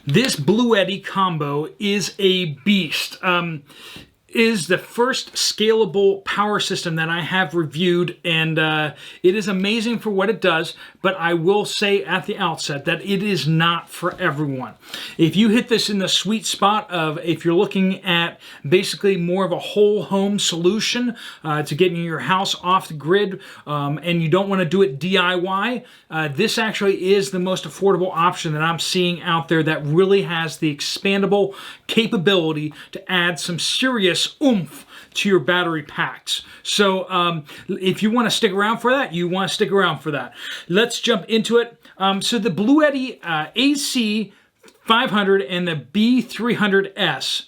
This Bluetti combo is a beast. Is the first scalable power system that I have reviewed, and it is amazing for what it does, but I will say at the outset that it is not for everyone. If you hit this in the sweet spot of if you're looking at basically more of a whole home solution to getting your house off the grid, and you don't want to do it DIY, this actually is the most affordable option that I'm seeing out there that really has the expandable capability to add some serious oomph to your battery packs. So if you want to stick around for that, you want to stick around for that. Let's jump into it. So the Bluetti AC500 and the B300S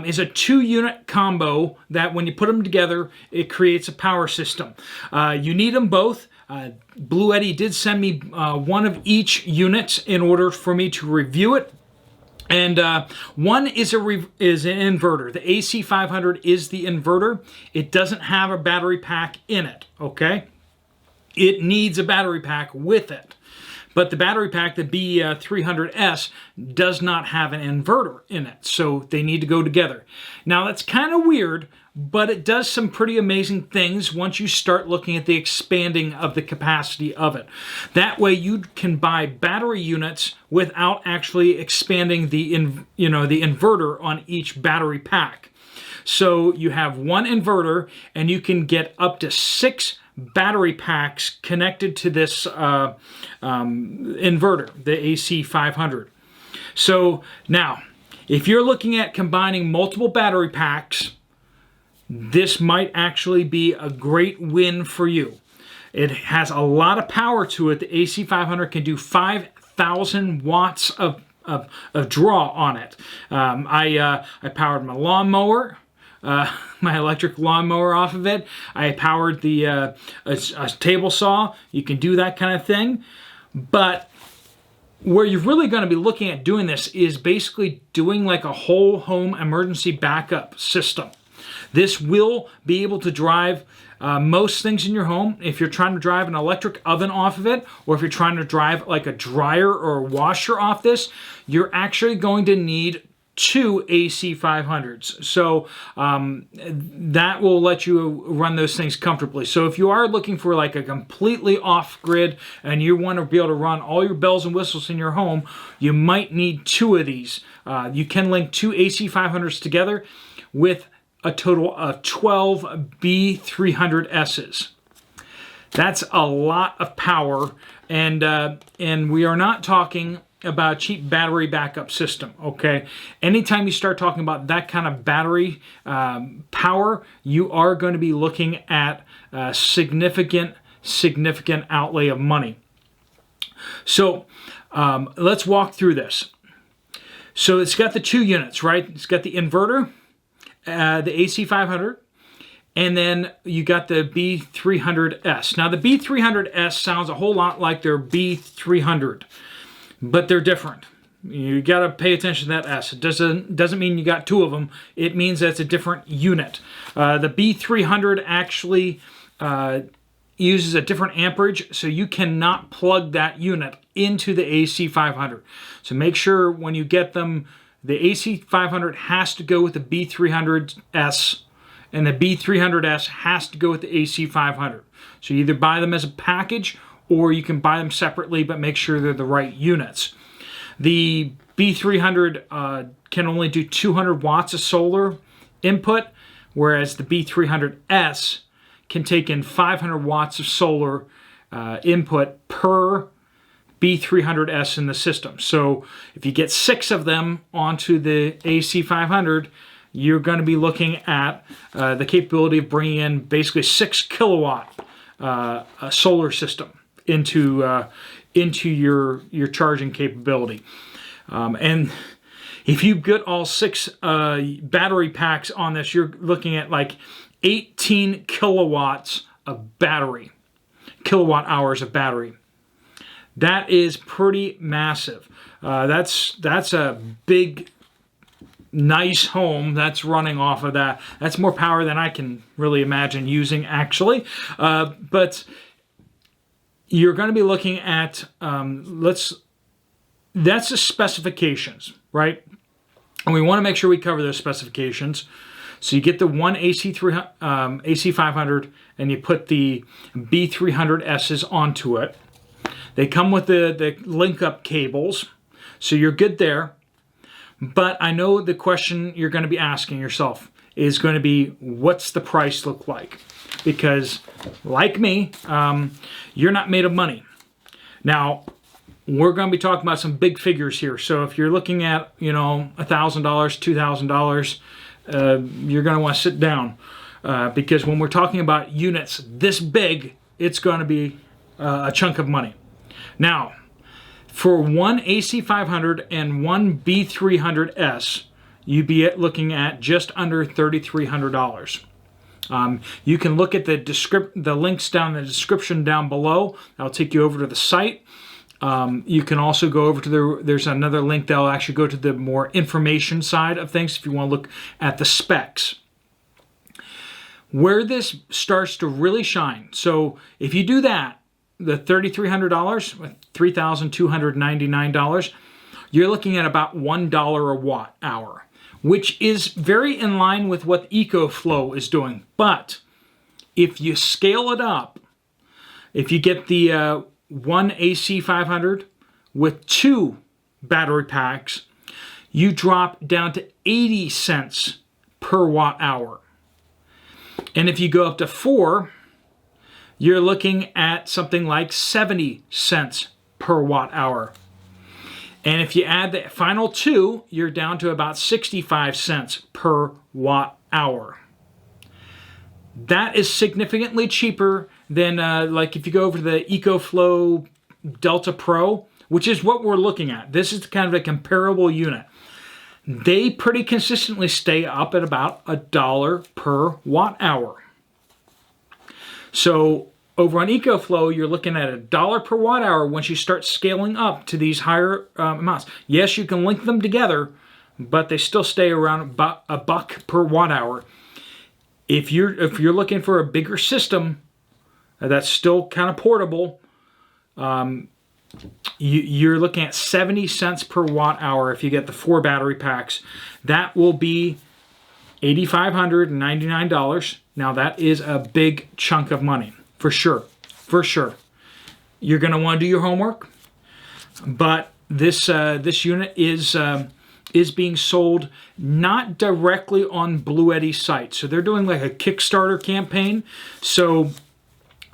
is a 2-unit combo that when you put them together, it creates a power system. You need them both. Bluetti did send me one of each unit in order for me to review it. And one is an inverter. The AC500 is the inverter. It doesn't have a battery pack in it, okay? It needs a battery pack with it. But the battery pack, the B300S, does not have an inverter in it. So they need to go together. Now that's kind of weird, but it does some pretty amazing things once you start looking at the expanding of the capacity of it. That way you can buy battery units without actually expanding the inverter on each battery pack. So you have one inverter and you can get up to 6 battery packs connected to this inverter, the AC500. So now, if you're looking at combining multiple battery packs, this might actually be a great win for you. It has a lot of power to it. The AC500 can do 5,000 watts of draw on it. I powered my lawnmower, my electric lawnmower off of it. I powered the a table saw. You can do that kind of thing. But where you're really going to be looking at doing this is basically doing like a whole home emergency backup system. This will be able to drive most things in your home. If you're trying to drive an electric oven off of it, or if you're trying to drive like a dryer or a washer off this, you're actually going to need 2 AC500s. So that will let you run those things comfortably. So if you are looking for like a completely off-grid and you want to be able to run all your bells and whistles in your home, you might need 2 of these. You can link 2 AC500s together with a total of 12 B300Ss. That's a lot of power, and we are not talking about a cheap battery backup system, okay? Anytime you start talking about that kind of battery power, you are going to be looking at significant outlay of money. So let's walk through this. So it's got the 2 units, right? It's got the inverter, the AC500, and then you got the B300S. Now the B300S sounds a whole lot like their B300, but they're different. You got to pay attention to that S. It doesn't mean you got 2 of them. It means that it's a different unit. The B300 actually uses a different amperage, so you cannot plug that unit into the AC500. So make sure when you get them, the AC500 has to go with the B300S, and the B300S has to go with the AC500. So you either buy them as a package, or you can buy them separately, but make sure they're the right units. The B300 can only do 200 watts of solar input, whereas the B300S can take in 500 watts of solar input per B300S in the system. So if you get 6 of them onto the AC500, you're going to be looking at the capability of bringing in basically 6 kilowatt solar system into your charging capability. And if you get all 6 battery packs on this, you're looking at like 18 kilowatts of battery, kilowatt hours of battery. That is pretty massive. That's a big, nice home that's running off of that. That's more power than I can really imagine using, actually. But you're going to be looking at, let's that's the specifications, right? And we want to make sure we cover those specifications. So you get the one AC500 and you put the B300S's onto it. They come with the link-up cables, so you're good there. But I know the question you're going to be asking yourself is going to be, what's the price look like? Because, like me, you're not made of money. Now, we're going to be talking about some big figures here. So if you're looking at, you know, $1,000, $2,000, you're going to want to sit down. Because when we're talking about units this big, it's going to be a chunk of money. Now, for one AC500 and one B300S, you'd be looking at just under $3,300. You can look at the links down in the description down below. That'll take you over to the site. You can also go over to there's another link that'll actually go to the more information side of things if you want to look at the specs. Where this starts to really shine, so if you do that, the $3,300, $3,299, you're looking at about $1 a watt hour, which is very in line with what EcoFlow is doing. But if you scale it up, if you get the one AC500 with 2 battery packs, you drop down to 80 cents per watt hour. And if you go up to 4, you're looking at something like 70 cents per watt hour. And if you add the final 2, you're down to about 65 cents per watt hour. That is significantly cheaper than like if you go over to the EcoFlow Delta Pro, which is what we're looking at. This is kind of a comparable unit. They pretty consistently stay up at about $1 per watt hour. So over on EcoFlow, you're looking at $1 per watt hour once you start scaling up to these higher amounts. Yes, you can link them together, but they still stay around about $1 per watt hour. If you're looking for a bigger system that's still kind of portable, you're looking at 70 cents per watt hour if you get the 4 battery packs. That will be $8,599. Now that is a big chunk of money, for sure, for sure. You're going to want to do your homework, but this unit is being sold not directly on Bluetti's site. So they're doing like a Kickstarter campaign. So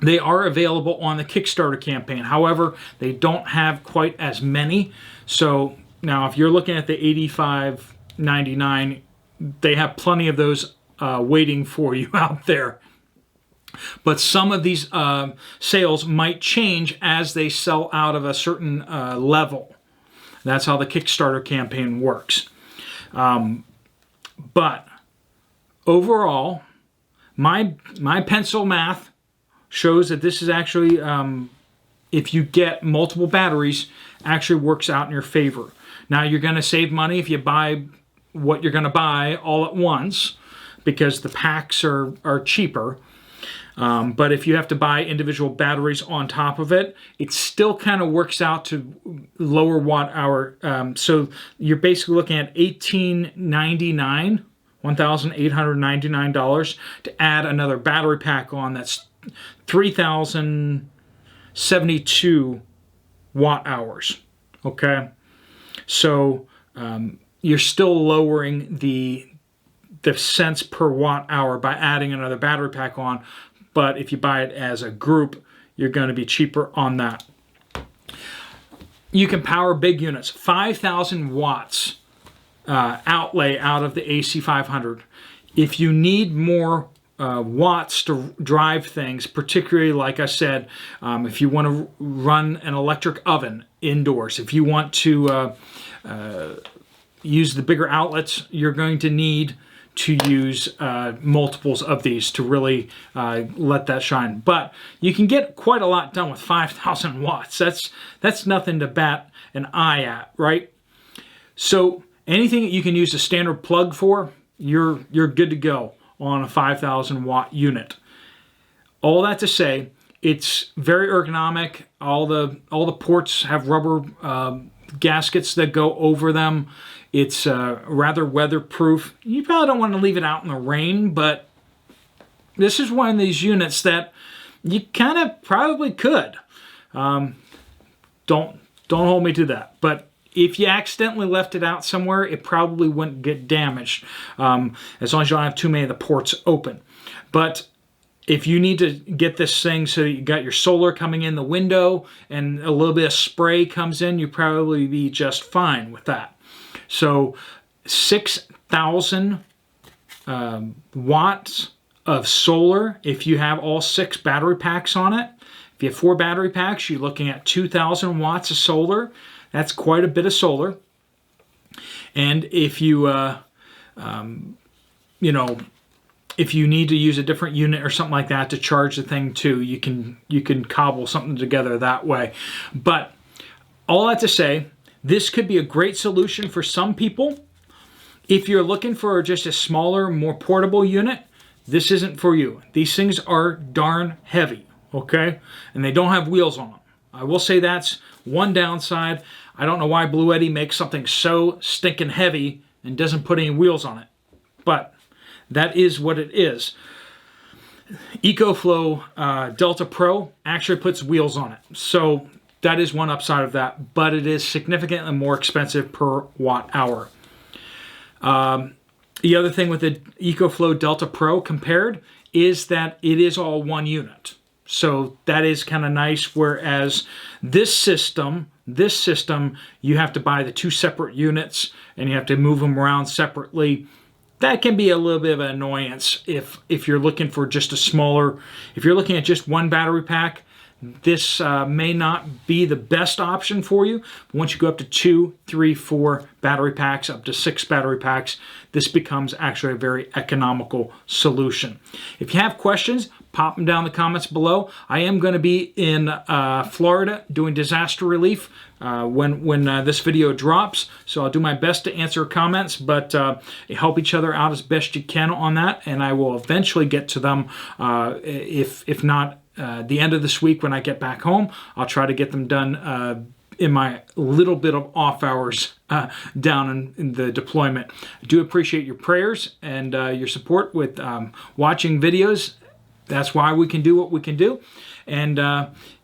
they are available on the Kickstarter campaign. However, they don't have quite as many. So now if you're looking at the $85.99, they have plenty of those waiting for you out there. But some of these sales might change as they sell out of a certain level. That's how the Kickstarter campaign works. But overall, my pencil math shows that this is actually, if you get multiple batteries, actually works out in your favor. Now you're going to save money if you buy what you're going to buy all at once, because the packs are cheaper. But if you have to buy individual batteries on top of it, it still kind of works out to lower watt hour. So you're basically looking at $1,899 to add another battery pack on. That's 3,072 watt hours. Okay, so you're still lowering the cents per watt hour by adding another battery pack on. But if you buy it as a group, you're going to be cheaper on that. You can power big units, 5,000 watts outlay out of the AC500. If you need more watts to drive things, particularly like I said, if you want to run an electric oven indoors, if you want to use the bigger outlets, you're going to need to use multiples of these to really let that shine. But you can get quite a lot done with 5,000 watts. That's nothing to bat an eye at, right? So anything that you can use a standard plug for, you're good to go on a 5,000 watt unit. All that to say, it's very ergonomic. All the ports have rubber gaskets that go over them. It's rather weatherproof. You probably don't want to leave it out in the rain, but this is one of these units that you kind of probably could. Don't hold me to that. But if you accidentally left it out somewhere, it probably wouldn't get damaged, as long as you don't have too many of the ports open. But if you need to get this thing so that you got your solar coming in the window and a little bit of spray comes in, you probably be just fine with that. So 6,000 watts of solar if you have all 6 battery packs on it. If you have 4 battery packs, you're looking at 2,000 watts of solar. That's quite a bit of solar. And if you, if you need to use a different unit or something like that to charge the thing too, you can cobble something together that way. But all that to say, this could be a great solution for some people. If you're looking for just a smaller, more portable unit, this isn't for you. These things are darn heavy, okay? And they don't have wheels on them. I will say that's one downside. I don't know why Bluetti makes something so stinking heavy and doesn't put any wheels on it. But that is what it is. EcoFlow Delta Pro actually puts wheels on it. So that is one upside of that, but it is significantly more expensive per watt hour. The other thing with the EcoFlow Delta Pro compared is that it is all one unit. So that is kind of nice, whereas this system, you have to buy the 2 separate units and you have to move them around separately. That can be a little bit of an annoyance if you're looking for just a smaller, if you're looking at just 1 battery pack, this may not be the best option for you. But once you go up to 2, 3, 4 battery packs, up to 6 battery packs, this becomes actually a very economical solution. If you have questions, pop them down in the comments below. I am going to be in Florida doing disaster relief when this video drops, so I'll do my best to answer comments, but help each other out as best you can on that, and I will eventually get to them. If not the end of this week when I get back home, I'll try to get them done in my little bit of off hours down in the deployment. I do appreciate your prayers and your support with watching videos. That's why we can do what we can do. And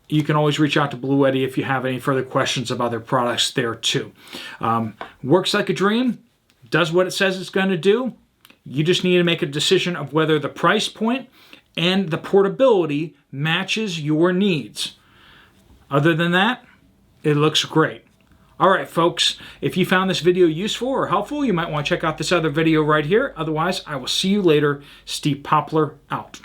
you can always reach out to Bluetti if you have any further questions about their products there too. Works like a dream, does what it says it's going to do. You just need to make a decision of whether the price point and the portability matches your needs. Other than that, it looks great. All right, folks, if you found this video useful or helpful, you might want to check out this other video right here. Otherwise, I will see you later. Steve Poplar out.